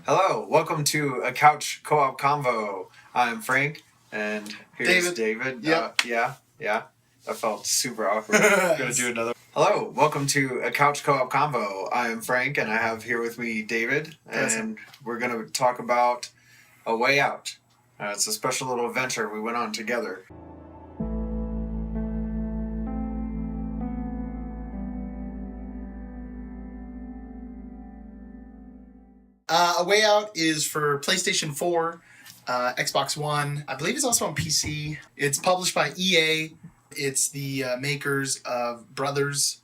Hello, welcome to a Couch Co-op Convo. I'm Frank, and here's David. Yep. Yeah. That felt super awkward. Gonna do another. Hello, welcome to a Couch Co-op Convo. I'm Frank, and I have here with me David, and we're gonna talk about A Way Out. It's a special little adventure we went on together. A Way Out is for PlayStation 4, Xbox One. I believe it's also on PC. It's published by EA. It's the makers of Brothers.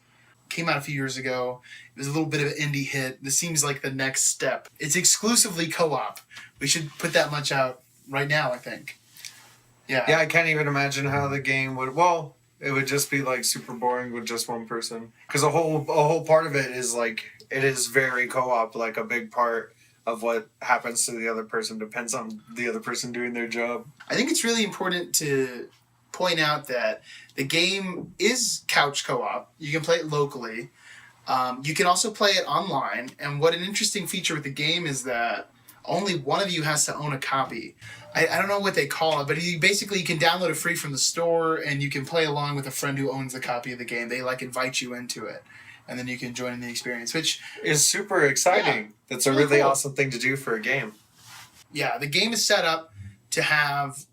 Came out a few years ago. It was a little bit of an indie hit. This seems like the next step. It's exclusively co-op. We should put that much out right now, I think. Yeah, I can't even imagine how the game would... Well, it would just be like super boring with just one person. Because a whole part of it is like... It is very co-op, like a big part of what happens to the other person depends on the other person doing their job. I think it's really important to point out that the game is couch co-op. You can play it locally. You can also play it online. And what an interesting feature with the game is that only one of you has to own a copy. I don't know what they call it, but you can download it free from the store, and you can play along with a friend who owns a copy of the game. They invite you into it, and then you can join in the experience, which is super exciting. Yeah, that's a really cool, awesome thing to do for a game. Yeah, the game is set up to have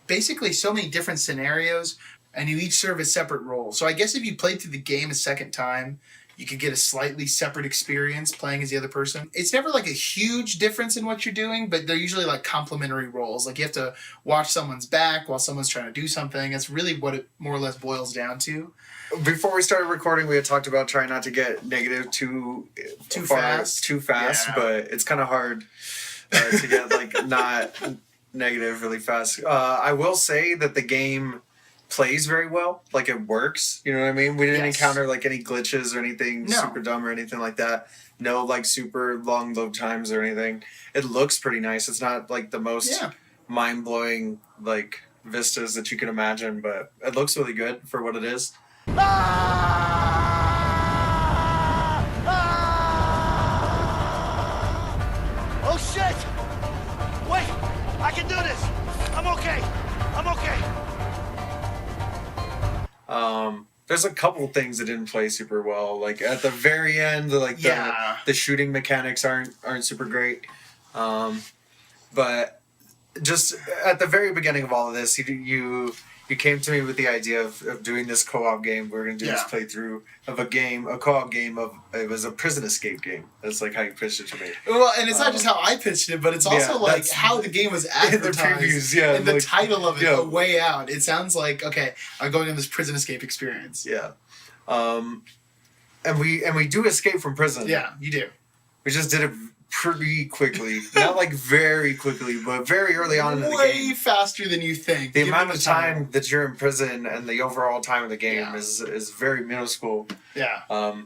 basically so many different scenarios, and you each serve a separate role. So I guess if you played through the game a second time, you could get a slightly separate experience playing as the other person. It's never a huge difference in what you're doing, but they're usually complementary roles. You have to watch someone's back while someone's trying to do something. That's really what it more or less boils down to. Before we started recording, we had talked about trying not to get negative too fast, yeah. But it's kind of hard to get not negative really fast. I will say that the game plays very well. It works. You know what I mean? We didn't encounter any glitches or anything super dumb or anything like that. No super long load times or anything. It looks pretty nice. It's not the most mind-blowing vistas that you can imagine, but it looks really good for what it is. Oh shit! Wait! I can do this! I'm okay! There's a couple things that didn't play super well. At the very end, the shooting mechanics aren't super great. But just at the very beginning of all of this, you came to me with the idea of doing this co-op game. We're going to do this playthrough of a co-op game it was a prison escape game. That's how you pitched it to me. Well, and it's not just how I pitched it, but it's also how the game was advertised. In the previews, and the title of it, A Way Out. It sounds okay, I'm going on this prison escape experience. Yeah. And we do escape from prison. Yeah, you do. We just did it pretty quickly. Not very quickly, but very early on in the game. Way faster than you think. The amount of time that you're in prison and the overall time of the game is very minuscule. Yeah.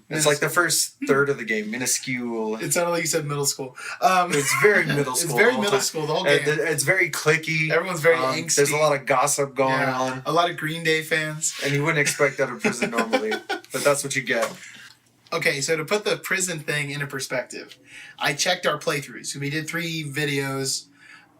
It's the first third of the game, minuscule. It sounded like you said middle school. It's very middle school. It's very middle school, the whole game. It's very clicky. Everyone's very angsty. There's a lot of gossip going on. A lot of Green Day fans. And you wouldn't expect that of prison normally, but that's what you get. Okay, so to put the prison thing into perspective, I checked our playthroughs. So we did 3 videos.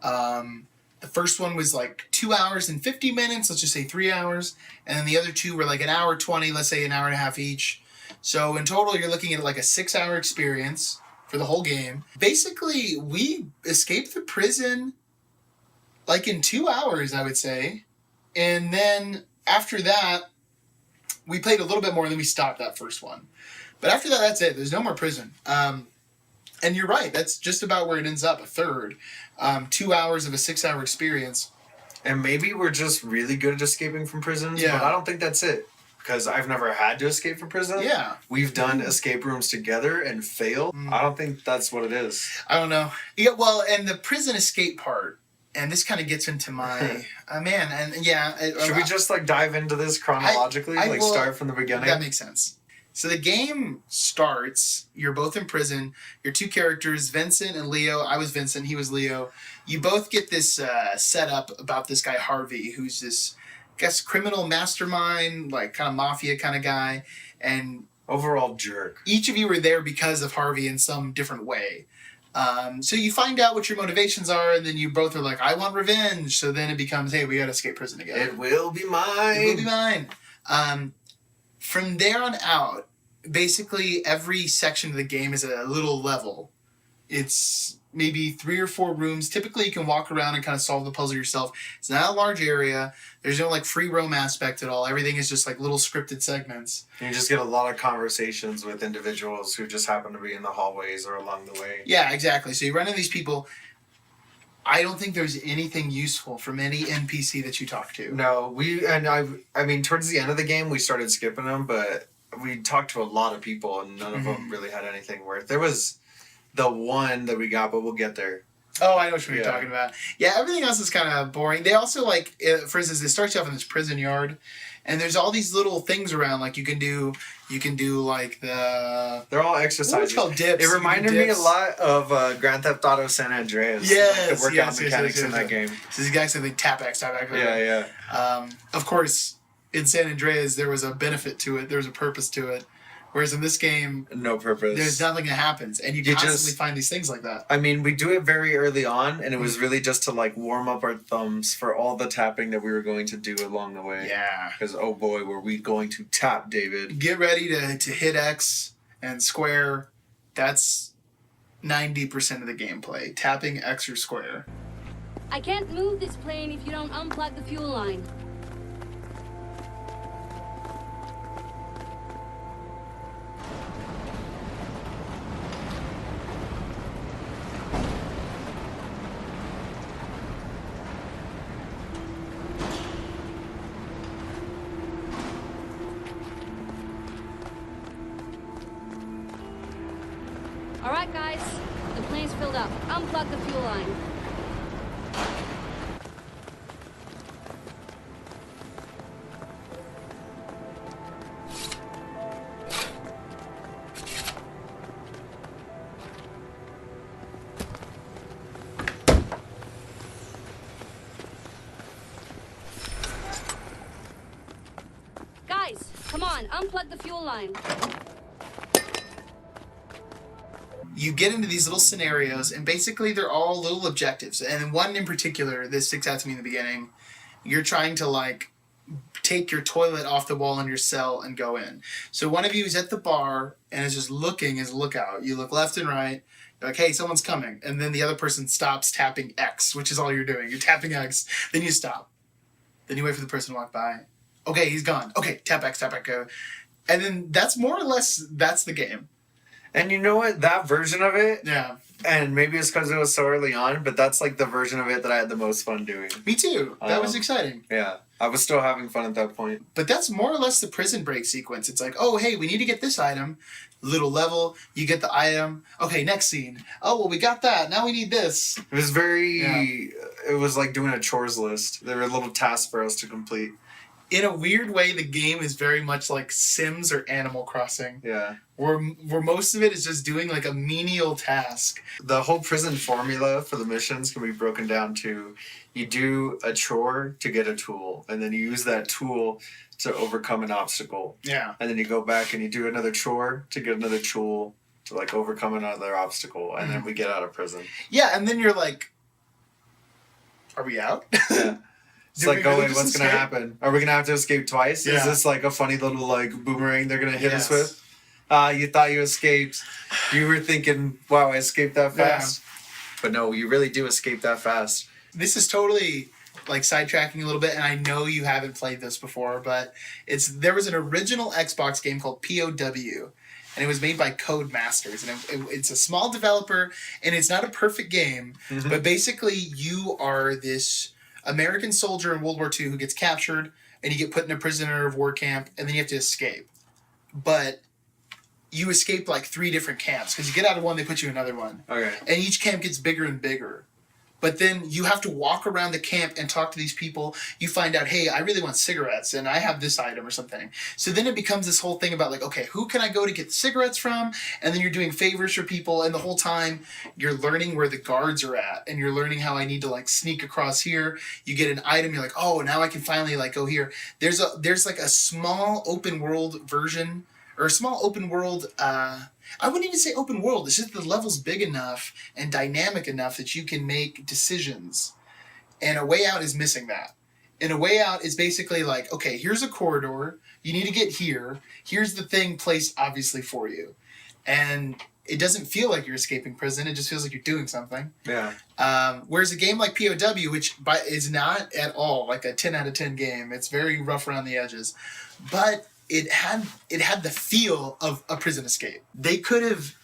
The first one was 2 hours and 50 minutes, let's just say 3 hours. And then the other 2 were an hour 20, let's say an hour and a half each. So in total, you're looking at a 6-hour experience for the whole game. Basically, we escaped the prison in 2 hours, I would say. And then after that, we played a little bit more, and then we stopped that first one. But after that, that's it. There's no more prison. And you're right. That's just about where it ends up, a third. 2 hours of a 6-hour experience. And maybe we're just really good at escaping from prisons, but I don't think that's it. Because I've never had to escape from prison. Yeah. We've done escape rooms together and failed. I don't think that's what it is. I don't know. Yeah, well, and the prison escape part, and this kind of gets into my... Should we just dive into this chronologically? Start from the beginning? That makes sense. So the game starts, you're both in prison, your 2 characters, Vincent and Leo. I was Vincent, he was Leo. You both get this setup about this guy Harvey, who's this, criminal mastermind, kind of mafia kind of guy. And overall jerk. Each of you were there because of Harvey in some different way. So you find out what your motivations are, and then you both are like, I want revenge. So then it becomes, hey, we got to escape prison together. It will be mine. It will be mine. From there on out, basically every section of the game is a little level. It's maybe 3 or 4 rooms. Typically, you can walk around and kind of solve the puzzle yourself. It's not a large area. There's no like free roam aspect at all. Everything is just like little scripted segments. You just get a lot of conversations with individuals who just happen to be in the hallways or along the way. Yeah, exactly. So you run into these people. I don't think there's anything useful from any NPC that you talk to. No, I mean, towards the end of the game, we started skipping them, but we talked to a lot of people, and none of them really had anything worth. There was the one that we got, but we'll get there. Oh, I know what you're talking about. Yeah, everything else is kind of boring. They also, like, for instance, it starts you off in this prison yard, and there's all these little things around. Like, you can do like the... They're all exercises. What's called dips. It reminded me a lot of Grand Theft Auto San Andreas. Yes, like the workout mechanics in that game. So these guys say they tap X. Yeah. Of course, in San Andreas, there was a benefit to it. There was a purpose to it. Whereas in this game, no purpose. There's nothing that happens, and you constantly find these things like that. I mean, we do it very early on, and it was really just to like warm up our thumbs for all the tapping that we were going to do along the way. Yeah. Because oh boy, were we going to tap, David. Get ready to hit X and square. That's 90% of the gameplay. Tapping X or square. I can't move this plane if you don't unplug the fuel line. All right, guys, the plane's filled up. Unplug the fuel line. Guys, come on, unplug the fuel line. You get into these little scenarios, and basically they're all little objectives. And one in particular that sticks out to me in the beginning, you're trying to like take your toilet off the wall in your cell and go in. So one of you is at the bar and is just looking as a lookout. You look left and right. You're like, hey, someone's coming. And then the other person stops tapping X, which is all you're doing. You're tapping X. Then you stop. Then you wait for the person to walk by. Okay, he's gone. Okay, tap X, go. And then that's more or less, that's the game. And you know what? That version of it, Yeah. and maybe it's because it was so early on, but that's like the version of it that I had the most fun doing. Me too. That was exciting. Yeah. I was still having fun at that point. But that's more or less the prison break sequence. It's like, oh, hey, we need to get this item. Little level, you get the item. Okay, next scene. Oh, well, we got that. Now we need this. It was it was like doing a chores list. There were little tasks for us to complete. In a weird way, the game is very much like Sims or Animal Crossing. Yeah. Where most of it is just doing like a menial task. The whole prison formula for the missions can be broken down to you do a chore to get a tool, and then you use that tool to overcome an obstacle. Yeah. And then you go back and you do another chore to get another tool to like overcome another obstacle, and then we get out of prison. Yeah, and then you're like, are we out? Yeah. It's like, oh, wait, what's going to happen? Are we going to have to escape twice? Yeah. Is this like a funny little like boomerang they're going to hit us with? You thought you escaped. You were thinking, wow, I escaped that fast. Yeah. But no, you really do escape that fast. This is totally like sidetracking a little bit, and I know you haven't played this before, but there was an original Xbox game called POW, and it was made by Codemasters, and it's a small developer, and it's not a perfect game, but basically you are this American soldier in World War II who gets captured, and you get put in a prisoner of war camp, and then you have to escape. But you escape like 3 different camps, because you get out of one, they put you in another one. Okay. And each camp gets bigger and bigger. But then you have to walk around the camp and talk to these people. You find out, hey, I really want cigarettes, and I have this item or something. So then it becomes this whole thing about like, okay, who can I go to get cigarettes from? And then you're doing favors for people, and the whole time you're learning where the guards are at, and you're learning how I need to like sneak across here. You get an item, you're like, oh, now I can finally like go here. There's like a small open world version or a small open world. I wouldn't even say open world. It's just the level's big enough and dynamic enough that you can make decisions. And A Way Out is missing that. And A Way Out is basically like, okay, here's a corridor. You need to get here. Here's the thing placed obviously for you. And it doesn't feel like you're escaping prison. It just feels like you're doing something. Yeah. Whereas a game like POW, which is not at all like a 10 out of 10 game, it's very rough around the edges, but it had the feel of a prison escape. They could have,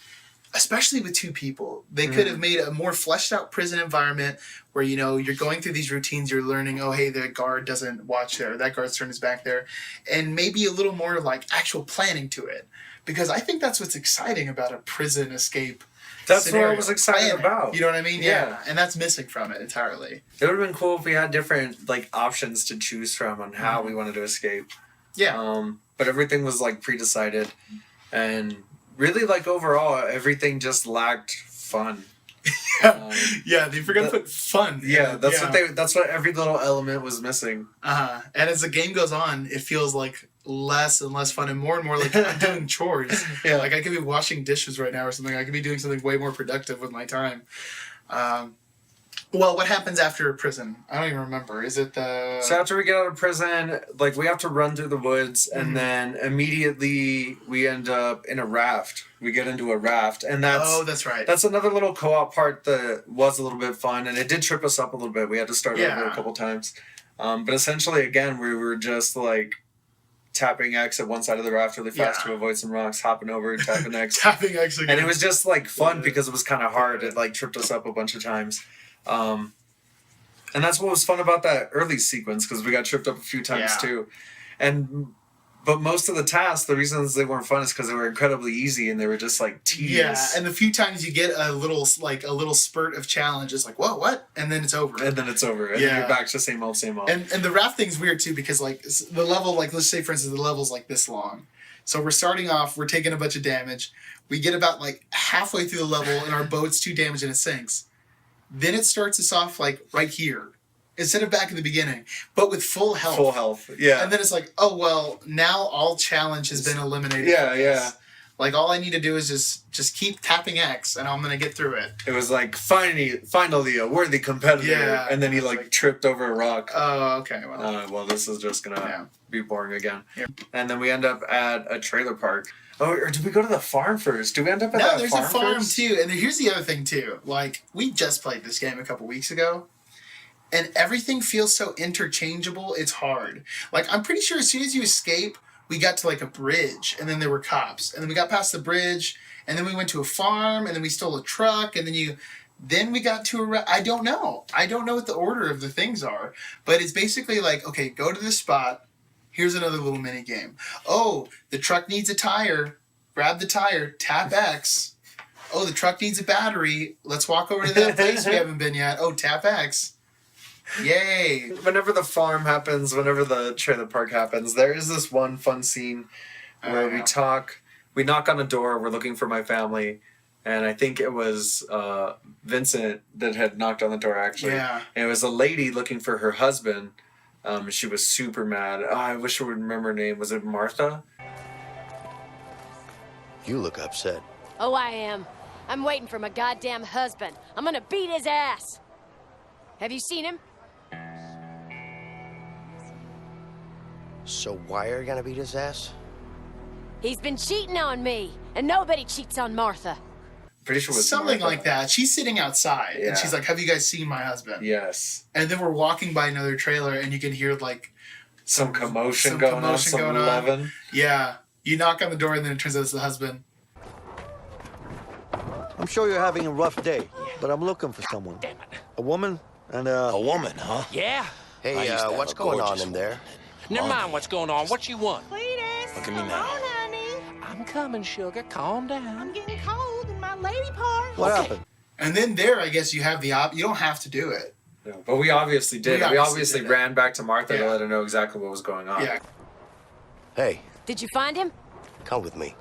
especially with two people, they could have made a more fleshed out prison environment where, you know, you're going through these routines, you're learning, oh, hey, the guard doesn't watch there, that guard's turned his back there, and maybe a little more like actual planning to it. Because I think that's what's exciting about a prison escape. That's scenario. what I was excited about. You know what I mean? Yeah. And that's missing from it entirely. It would have been cool if we had different like options to choose from on how we wanted to escape. Yeah. But everything was like pre-decided, and really like overall everything just lacked fun. Yeah, they forgot to put fun. Yeah, that's what every little element was missing. And as the game goes on, it feels like less and less fun and more like I'm doing chores. Yeah. Like I could be washing dishes right now or something. I could be doing something way more productive with my time. Well, what happens after prison? I don't even remember. Is it the... So after we get out of prison, like we have to run through the woods, and then immediately we end up in a raft. We get into a raft, and that's right. That's another little co-op part that was a little bit fun, and it did trip us up a little bit. We had to start over a couple times. But essentially, again, we were just like tapping X at one side of the raft really fast to avoid some rocks, hopping over, tapping X. Tapping X again. And it was just like fun because it was kind of hard. It like tripped us up a bunch of times. And that's what was fun about that early sequence, because we got tripped up a few times too. But most of the tasks, the reasons they weren't fun is because they were incredibly easy and they were just like tedious. Yeah, and the few times you get a little spurt of challenge, it's like, whoa, what? And then it's over. And then you're back to same old, same old. And the raft thing's weird too, because like the level, like let's say for instance the level's like this long. So we're starting off, we're taking a bunch of damage. We get about like halfway through the level and our boat's too damaged and it sinks. Then it starts us off like right here, instead of back in the beginning, but with full health. Full health, yeah. And then it's like, oh well, now all challenge has been eliminated. Yeah. Like all I need to do is just keep tapping X, and I'm gonna get through it. It was like finally a worthy competitor, and then he like tripped over a rock. Oh, okay. Well, this is just gonna be boring again. Yeah. And then we end up at a trailer park. Oh, or did we go to the farm first? Did we end up at that farm? No, there's a farm too. And here's the other thing too. Like, we just played this game a couple weeks ago, and everything feels so interchangeable, it's hard. Like, I'm pretty sure as soon as you escape, we got to like a bridge, and then there were cops. And then we got past the bridge, and then we went to a farm, and then we stole a truck, and then we got to I don't know. I don't know what the order of the things are. But it's basically like, okay, go to this spot. Here's another little mini game. Oh, the truck needs a tire. Grab the tire. Tap X. Oh, the truck needs a battery. Let's walk over to that place we haven't been yet. Oh, tap X. Yay. Whenever the farm happens, whenever the trailer park happens, there is this one fun scene where we knock on a door, we're looking for my family, and I think it was Vincent that had knocked on the door actually. Yeah. And it was a lady looking for her husband. She was super mad. Oh, I wish I would remember her name. Was it Martha? You look upset. Oh, I am. I'm waiting for my goddamn husband. I'm gonna beat his ass. Have you seen him? So why are you gonna beat his ass? He's been cheating on me, and nobody cheats on Martha. Pretty sure it was something Martha. Like that. She's sitting outside, and she's like, have you guys seen my husband? Yes. And then we're walking by another trailer, and you can hear like some commotion going on, some loving. Yeah. You knock on the door, and then it turns out it's the husband. I'm sure you're having a rough day, but I'm looking for someone. Damn it. A woman and A woman, huh? Yeah. Hey, what's going on in there? Never mind what's going on. What you want? Cletus, Look at me come now. on, honey. I'm coming, sugar. Calm down. I'm getting cold in my lady part. What happened? And then there, I guess you have the you don't have to do it. No, but we obviously did. We obviously did ran back to Martha to let her know exactly what was going on. Yeah. Hey, Did you find him? come with me.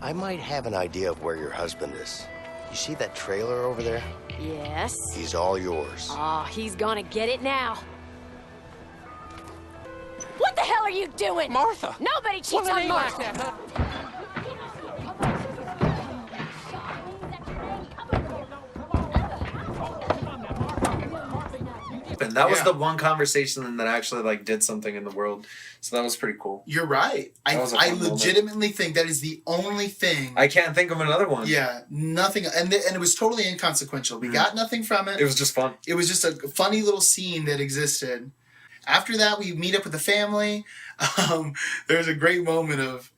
I might have an idea of where your husband is. You see that trailer over there? Yes. He's all yours. Oh, he's gonna get it now. What the hell are you doing? Martha. Nobody cheats Well, it on ain't Martha. like that, huh? open. That was the one conversation that actually like did something in the world. So that was pretty cool. You're right. I legitimately think that is the only thing. I can't think of another one. Yeah, nothing, and it was totally inconsequential. We got nothing from it. It was just fun. It was just a funny little scene that existed. After that, we meet up with the family. There's a great moment of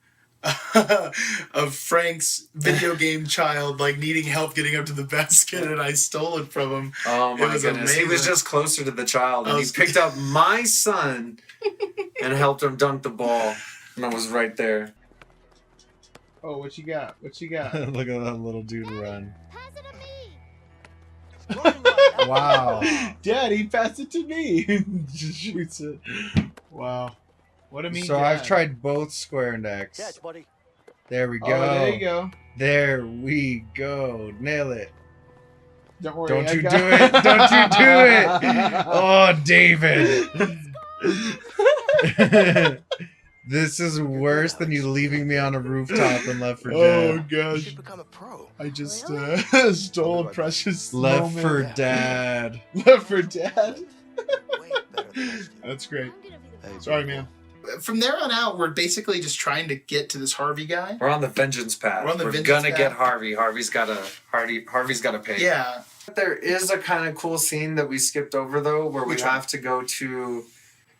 Frank's video game child like needing help getting up to the basket, and I stole it from him. Oh my goodness! Amazing. He was just closer to the child, and he picked up my son and helped him dunk the ball, and I was right there. Oh, what you got? What you got? Look at that little dude run. Pass it to me. Wow. Dad, he passed it to me. Just shoots it. Wow. What a mean So dad. I've tried both square and X. Catch, buddy. There we go. Oh, there you go. There we go. Nail it. Don't worry. Don't you do it. Don't you do it. Oh, David. This is worse than you leaving me on a rooftop in Left 4 Dead. Oh, You gosh. should become a pro. I just stole precious Left moment. 4 Dad. Left 4 Dad. Way better than most. That's great. Hey, Sorry, man. From there on out, we're basically just trying to get to this Harvey guy. We're on the vengeance path. We're gonna get Harvey. Harvey's gotta pay. Yeah. There is a kind of cool scene that we skipped over though, where we have to go to.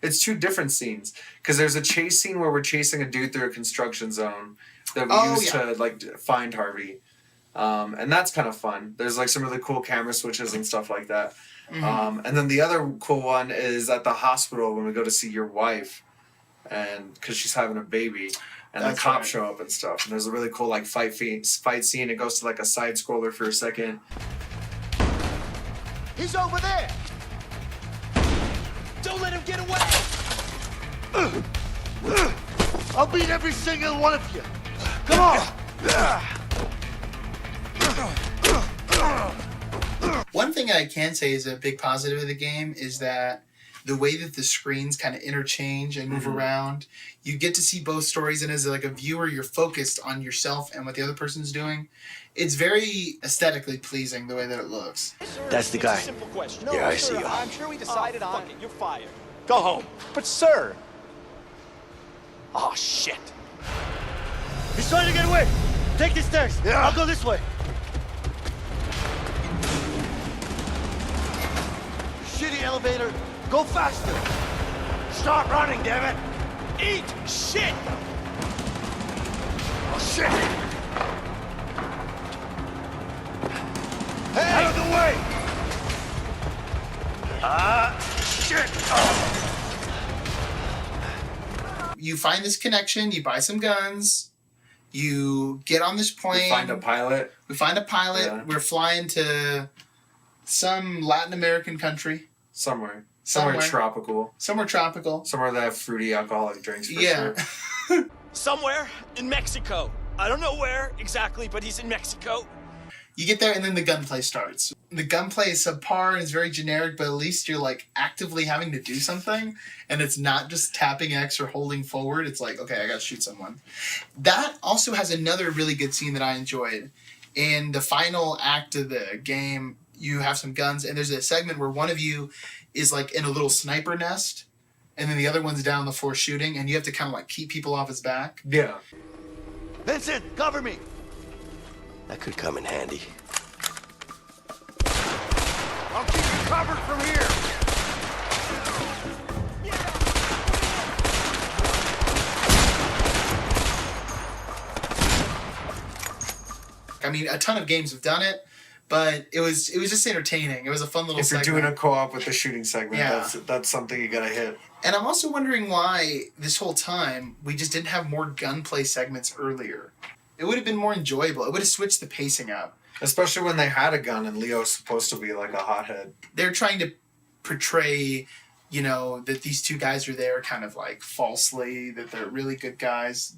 It's two different scenes because there's a chase scene where we're chasing a dude through a construction zone that we use to like find Harvey, and that's kind of fun. There's like some really cool camera switches and stuff like that. And then the other cool one is at the hospital when we go to see your wife, and because she's having a baby, and the cops show up and stuff. And there's a really cool like fight scene. It goes to like a side scroller for a second. He's over there. Don't let him get away! I'll beat every single one of you. Come on. One thing I can say is a big positive of the game is that the way that the screens kind of interchange and move around, you get to see both stories, and as like a viewer, you're focused on yourself and what the other person's doing. It's very aesthetically pleasing the way that it looks. That's the guy. Simple question. Yeah, I see you. I'm sure we decided on it. You're fired. Go home. But sir. Oh shit. He's trying to get away. Take the stairs. Yeah. I'll go this way. Shitty elevator. Go faster. Stop running, damn it. Eat shit. Oh, shit. Hey. Out of the way. Shit. Oh. You find this connection, you buy some guns, you get on this plane. We find a pilot. Yeah. We're flying to some Latin American country. Somewhere tropical. Somewhere tropical. Somewhere that have fruity alcoholic drinks for sure. Somewhere in Mexico. I don't know where exactly, but he's in Mexico. You get there and then the gunplay starts. The gunplay is subpar and it's very generic, but at least you're like actively having to do something, and it's not just tapping X or holding forward. It's like, okay, I gotta shoot someone. That also has another really good scene that I enjoyed. In the final act of the game, you have some guns, and there's a segment where one of you is like in a little sniper nest, and then the other one's down on the floor shooting, and you have to kind of like keep people off his back. Yeah. Vincent, cover me. That could come in handy. I'll keep you covered from here. I mean, a ton of games have done it, but it was just entertaining. It was a fun little segment. If you're doing a co-op with the shooting segment, Yeah. that's something you gotta hit. And I'm also wondering why this whole time we just didn't have more gunplay segments earlier. It would have been more enjoyable. It would have switched the pacing up. Especially when they had a gun and Leo's supposed to be like a hothead. They're trying to portray, you know, that these two guys are there kind of like falsely, that they're really good guys.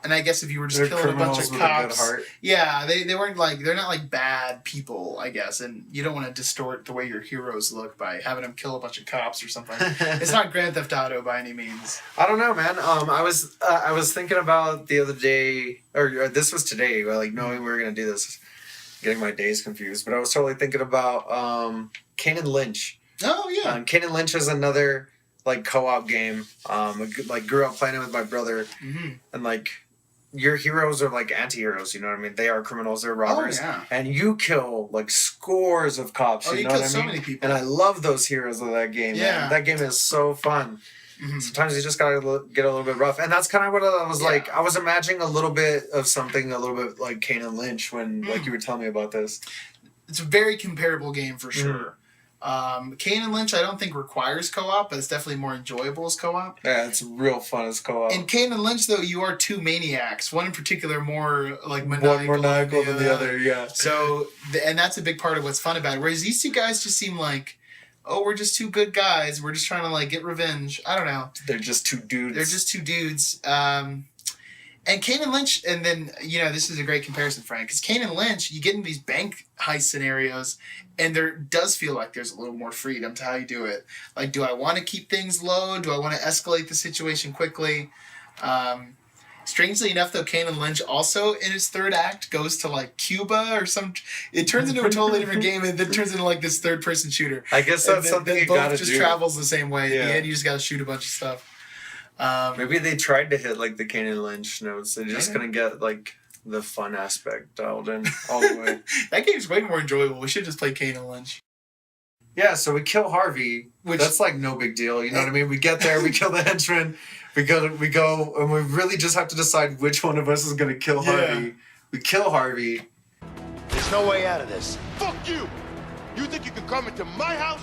And I guess if you were just They're killing a bunch of criminals with a good cops, heart. yeah, they weren't like, they're not like bad people, I guess. And you don't want to distort the way your heroes look by having them kill a bunch of cops or something. It's not Grand Theft Auto by any means. I don't know, man. I was thinking about the other day, or this was today, like knowing we were gonna do this, getting my days confused. But I was totally thinking about Kane and Lynch. Oh yeah. Kane and Lynch is another like co-op game. Like grew up playing it with my brother, and like your heroes are like anti-heroes. You know what I mean? They are criminals. They're robbers, and you kill like scores of cops. You know what I mean? So many people. And I love those heroes of that game. Yeah, man. That game is so fun. Sometimes you just gotta get a little bit rough, and that's kind of what I was like. I was imagining a little bit of something a little bit like Kane and Lynch when like you were telling me about this. It's a very comparable game for sure. Kane and Lynch I don't think requires co-op, but it's definitely more enjoyable as co-op. Yeah, it's real fun as co-op. In Kane and Lynch, though, you are two maniacs. One in particular more like maniacal than the other, yeah. So, and that's a big part of what's fun about it. Whereas these two guys just seem like, oh, we're just two good guys. We're just trying to like get revenge. I don't know. They're just two dudes. And Kane and Lynch, and then, this is a great comparison, Frank, because Kane and Lynch, you get in these bank heist scenarios, and there does feel like there's a little more freedom to how you do it. Like, do I want to keep things low? Do I want to escalate the situation quickly? Strangely enough, though, Kane and Lynch also, in its third act, goes to, like, Cuba or some... It turns into a totally different game, and then turns into, like, this third-person shooter. I guess that's something you gotta do. Both just travels the same way. At the end, you just gotta shoot a bunch of stuff. Maybe they tried to hit like the Kane and Lynch notes. They're just gonna get like the fun aspect dialed in all the way. That game's way more enjoyable. We should just play Kane and Lynch. Yeah, so we kill Harvey. That's like no big deal. You know what I mean? We get there, we kill the henchman. We go, and we really just have to decide which one of us is gonna kill Harvey. We kill Harvey. There's no way out of this. Fuck you! You think you can come into my house?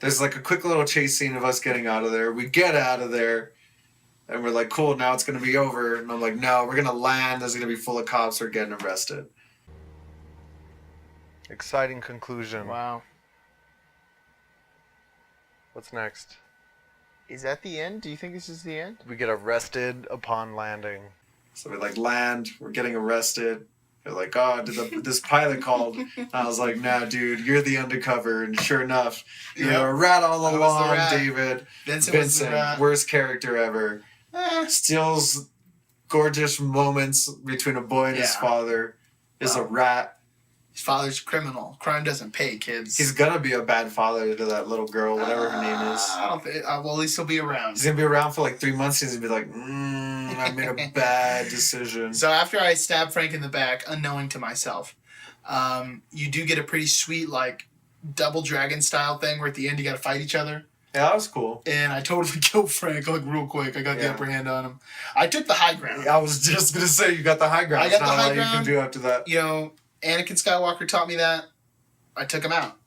There's like a quick little chase scene of us getting out of there. We get out of there, and we're like, cool, now it's going to be over. And I'm like, no, we're going to land. There's going to be full of cops. We're getting arrested. Exciting conclusion. Wow. What's next? Is that the end? Do you think this is the end? We get arrested upon landing. So we like land. We're getting arrested. They're like, oh, this pilot called. And I was like, nah, dude, you're the undercover. And sure enough, you're a rat all along, David. Vincent, worst character ever. Steals gorgeous moments between a boy and his father. Is a rat. His father's a criminal. Crime doesn't pay, kids. He's gonna be a bad father to that little girl, whatever her name is. I don't think. Well, at least he'll be around. He's gonna be around for like 3 months. He's gonna be like, I made a bad decision. So after I stab Frank in the back, unknowing to myself, you do get a pretty sweet like double dragon style thing where at the end you got to fight each other. Yeah, that was cool. And I totally killed Frank like real quick. I got the upper hand on him. I took the high ground. I was just gonna say you got the high ground. I got the high ground. You can do after that. Anakin Skywalker taught me that. I took him out.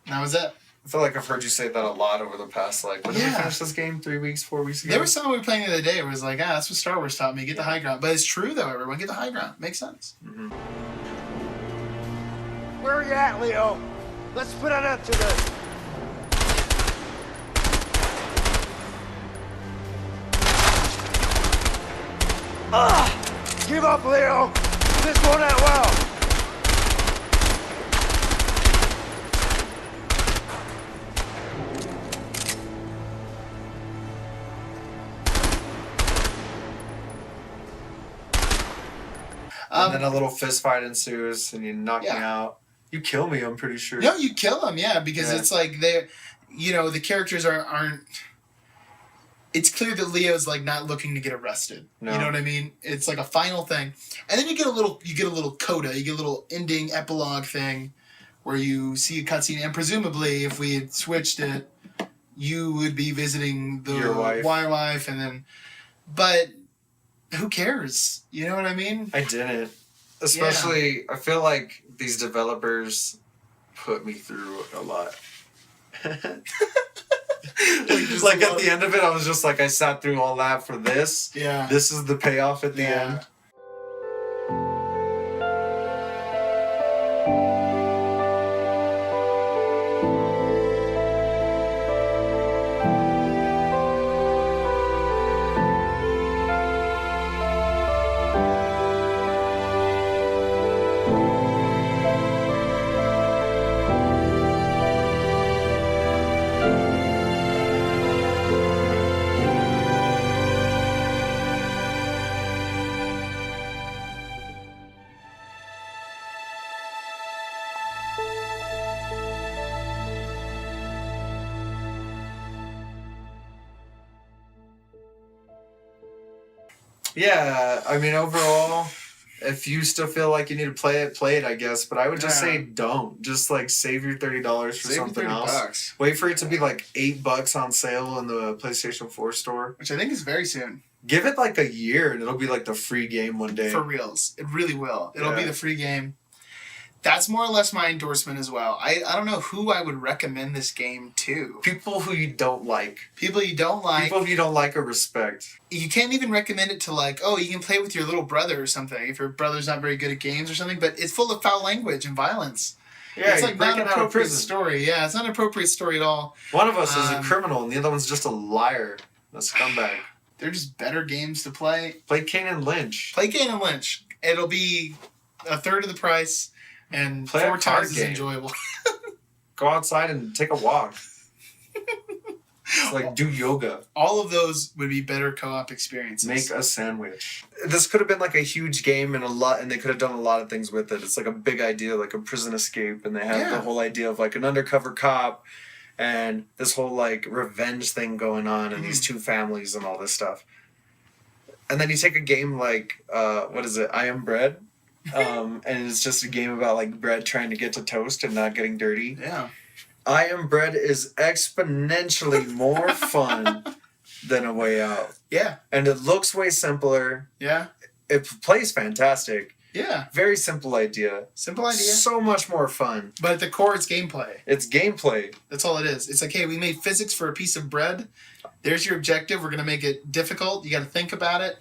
And that was it. I feel like I've heard you say that a lot over the past, like, when did we finish this game? 3 weeks, 4 weeks ago? There was someone we were playing the other day where it was like, that's what Star Wars taught me. Get the high ground. But it's true, though, everyone. Get the high ground. Makes sense. Mm-hmm. Where are you at, Leo? Let's put an end to this. Give up, Leo. This won't end well. And then a little fist fight ensues, and you knock me out. You kill me, I'm pretty sure. No, you kill him, because it's like they're, the characters aren't. It's clear that Leo's like not looking to get arrested. No. You know what I mean? It's like a final thing, and then you get a little coda, you get a little ending epilogue thing, where you see a cutscene, and presumably, if we had switched it, you would be visiting your wife, and then, but who cares? You know what I mean? I didn't. Especially, I feel like these developers put me through a lot. Like at the end of it, I was just like, I sat through all that for this. Yeah. This is the payoff at the end. Yeah, I mean, overall, if you still feel like you need to play it, I guess. But I would just say don't. Just like save your $30 for something else. $30. Wait for it to be like $8 on sale in the PlayStation 4 store. Which I think is very soon. Give it like a year and it'll be like the free game one day. For reals. It really will. It'll be the free game. That's more or less my endorsement as well. I don't know who I would recommend this game to. People who you don't like. People you don't like. People you don't like or respect. You can't even recommend it to like, oh, you can play with your little brother or something if your brother's not very good at games or something, but it's full of foul language and violence. Yeah, it's like not an appropriate story. Yeah, it's not an appropriate story at all. One of us is a criminal and the other one's just a liar. A scumbag. They're just better games to play. Play Kane and Lynch. Play Kane and Lynch. It'll be a third of the price and play 4 times as enjoyable. Go outside and take a walk. Like do yoga. All of those would be better co-op experiences. Make a sandwich. This could have been like a huge game and they could have done a lot of things with it. It's like a big idea, like a prison escape, and they have the whole idea of like an undercover cop and this whole like revenge thing going on and these two families and all this stuff. And then you take a game like what is it? I Am Bread. And it's just a game about like bread trying to get to toast and not getting dirty. Yeah. I Am Bread is exponentially more fun than A Way Out. Yeah. And it looks way simpler. Yeah. It plays fantastic. Yeah. Very simple idea. Simple idea. So much more fun. But at the core, it's gameplay. It's gameplay. That's all it is. It's like, hey, we made physics for a piece of bread. There's your objective. We're going to make it difficult. You got to think about it.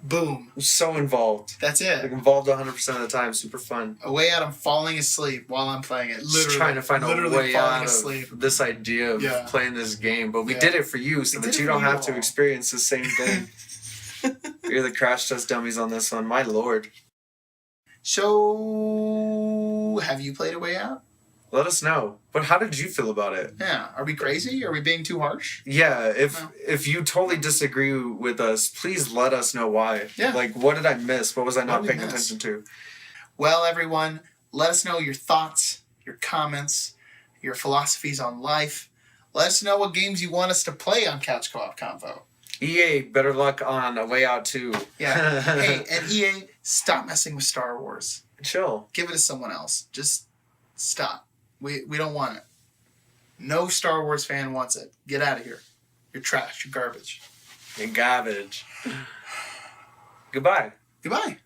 Boom. So involved. That's it. Like involved 100% of the time. Super fun. A Way Out, I'm falling asleep while I'm playing it. Literally. Just trying to find a way out of this idea of playing this game. But we did it for you so that you don't have to experience the same thing. You're the crash test dummies on this one. My lord. So, have you played A Way Out? Let us know. But how did you feel about it? Yeah. Are we crazy? Are we being too harsh? Yeah. If you totally disagree with us, please let us know why. Yeah. Like, what did I miss? What was I not paying attention to? Well, everyone, let us know your thoughts, your comments, your philosophies on life. Let us know what games you want us to play on Couch Co-op Convo. EA, better luck on A Way Out 2. Yeah. Hey, and EA, stop messing with Star Wars. Chill. Give it to someone else. Just stop. We don't want it. No Star Wars fan wants it. Get out of here. You're trash. You're garbage. You're garbage. Goodbye. Goodbye.